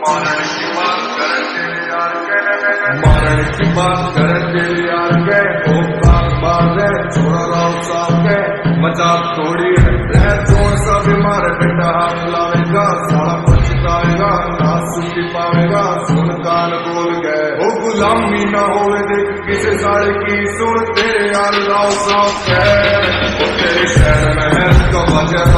मारण की बात कर तेरे यार के, मारण की बात कर तेरे यार के, ओ बात है छोड़ा राव साहब के, मजाक थोड़ी है रह जोर सा बीमार बेटा हाथ लावेगा, सारा पछताएगा ना सुन पावेगा, सुन कान बोल गए ओ गुलामी ना होवे देख किसे साड़े की सुन तेरे यार राव साहब के, ओ तेरे शहर में है तो वजह